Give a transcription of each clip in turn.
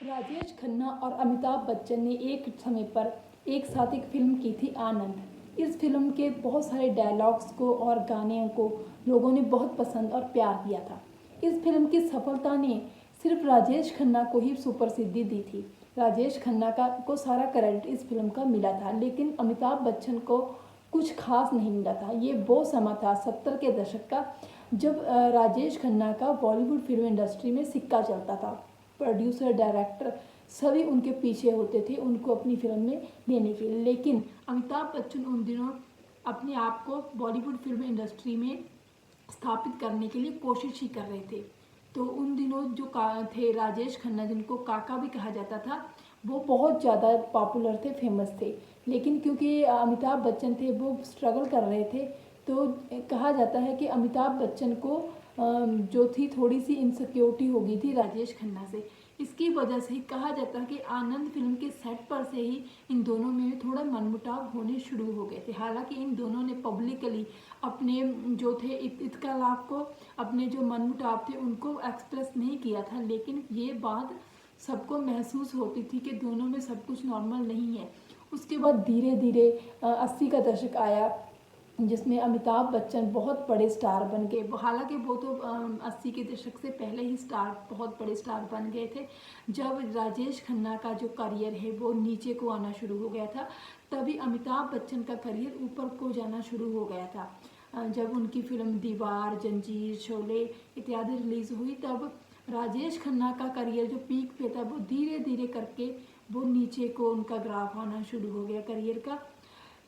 राजेश खन्ना और अमिताभ बच्चन ने एक समय पर एक साथ एक फिल्म की थी आनंद। इस फिल्म के बहुत सारे डायलॉग्स को और गाने को लोगों ने बहुत पसंद और प्यार दिया था। इस फिल्म की सफलता ने सिर्फ राजेश खन्ना को ही सुप्रसिद्धि दी थी। राजेश खन्ना को सारा क्रेडिट इस फिल्म का मिला था, लेकिन अमिताभ बच्चन को कुछ खास नहीं मिला था। ये वो समय था 70 के दशक का, जब राजेश खन्ना का बॉलीवुड फिल्म इंडस्ट्री में सिक्का चलता था। प्रोड्यूसर, डायरेक्टर सभी उनके पीछे होते थे उनको अपनी फिल्म में लेने के लिए, लेकिन अमिताभ बच्चन उन दिनों अपने आप को बॉलीवुड फिल्म इंडस्ट्री में स्थापित करने के लिए कोशिश ही कर रहे थे। तो उन दिनों जो थे राजेश खन्ना, जिनको काका भी कहा जाता था, वो बहुत ज़्यादा पॉपुलर थे, फेमस थे। लेकिन क्योंकि अमिताभ बच्चन थे वो स्ट्रगल कर रहे थे, तो कहा जाता है कि अमिताभ बच्चन को जो थी थोड़ी सी इनसिक्योरिटी हो गई थी राजेश खन्ना से। इसकी वजह से ही कहा जाता है कि आनंद फिल्म के सेट पर से ही इन दोनों में थोड़ा मनमुटाव होने शुरू हो गए थे। हालांकि इन दोनों ने पब्लिकली अपने जो थे इत्तेलाफ को, अपने जो मनमुटाव थे उनको एक्सप्रेस नहीं किया था, लेकिन ये बात सबको महसूस होती थी कि दोनों में सब कुछ नॉर्मल नहीं है। उसके बाद धीरे धीरे 80 का दशक आया, जिसमें अमिताभ बच्चन बहुत बड़े स्टार बन गए। हालांकि वो तो 80 के दशक से पहले ही बहुत बड़े स्टार बन गए थे। जब राजेश खन्ना का जो करियर है वो नीचे को आना शुरू हो गया था, तभी अमिताभ बच्चन का करियर ऊपर को जाना शुरू हो गया था। जब उनकी फिल्म दीवार, जंजीर, शोले इत्यादि रिलीज़ हुई, तब राजेश खन्ना का करियर जो पीक पे था वो धीरे धीरे करके वो नीचे को उनका ग्राफ आना शुरू हो गया करियर का।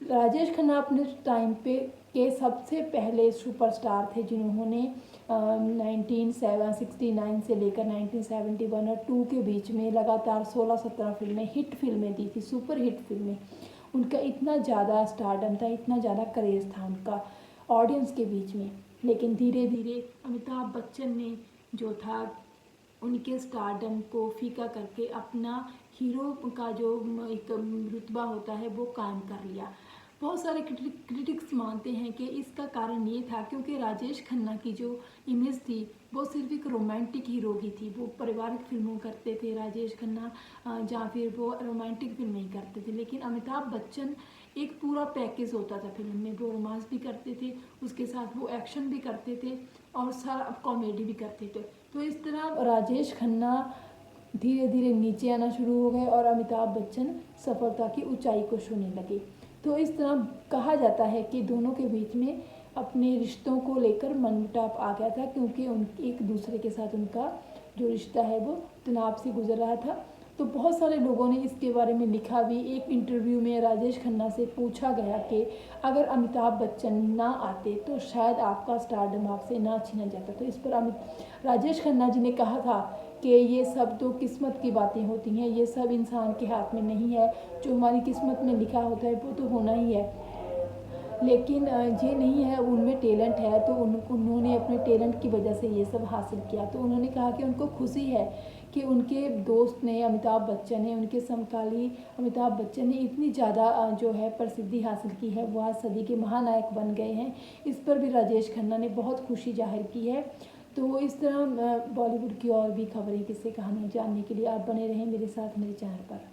राजेश खन्ना अपने टाइम पे के सबसे पहले सुपरस्टार थे, जिन्होंने 1969 से लेकर 1971 और 2 के बीच में लगातार 16-17 फिल्में, हिट फिल्में दी थी, सुपर हिट फिल्में। उनका इतना ज़्यादा स्टारडम था, इतना ज़्यादा क्रेज़ था उनका ऑडियंस के बीच में। लेकिन धीरे धीरे अमिताभ बच्चन ने जो था उनके स्टारडम को फीका करके अपना हीरो का जो एक रुतबा होता है वो कायम कर लिया। बहुत सारे क्रिटिक्स मानते हैं कि इसका कारण ये था क्योंकि राजेश खन्ना की जो इमेज थी वो सिर्फ एक रोमांटिक हीरो की थी। वो पारिवारिक फिल्मों करते थे राजेश खन्ना, जहाँ फिर वो रोमांटिक फिल्में ही करते थे। लेकिन अमिताभ बच्चन एक पूरा पैकेज होता था फिल्म में। वो रोमांस भी करते थे, उसके साथ वो एक्शन भी करते थे और सारा कॉमेडी भी करते थे। तो इस तरह राजेश खन्ना धीरे धीरे नीचे आना शुरू हो गए और अमिताभ बच्चन सफलता की ऊंचाई को छूने लगे। तो इस तरह कहा जाता है कि दोनों के बीच में अपने रिश्तों को लेकर मनमुटाव आ गया था, क्योंकि एक दूसरे के साथ उनका जो रिश्ता है वो तनाव से गुजर रहा था। तो बहुत सारे लोगों ने इसके बारे में लिखा भी। एक इंटरव्यू में राजेश खन्ना से पूछा गया कि अगर अमिताभ बच्चन ना आते तो शायद आपका स्टारडम आपसे ना छीना जाता। तो इस पर राजेश खन्ना जी ने कहा था कि ये सब तो किस्मत की बातें होती हैं, ये सब इंसान के हाथ में नहीं है। जो हमारी किस्मत में लिखा होता है वो तो होना ही है, लेकिन ये नहीं है, उनमें टैलेंट है, तो उन्होंने अपने टैलेंट की वजह से ये सब हासिल किया। तो उन्होंने कहा कि उनको खुशी है कि उनके दोस्त ने, अमिताभ बच्चन ने, उनके समकाली अमिताभ बच्चन ने इतनी ज़्यादा जो है प्रसिद्धि हासिल की है, वो आज सदी के महानायक बन गए हैं। इस पर भी राजेश खन्ना ने बहुत खुशी जाहिर की है। तो इस तरह बॉलीवुड की और भी खबरें, किस्से, कहानियाँ जानने के लिए आप बने रहें मेरे साथ, मेरे चैनल पर।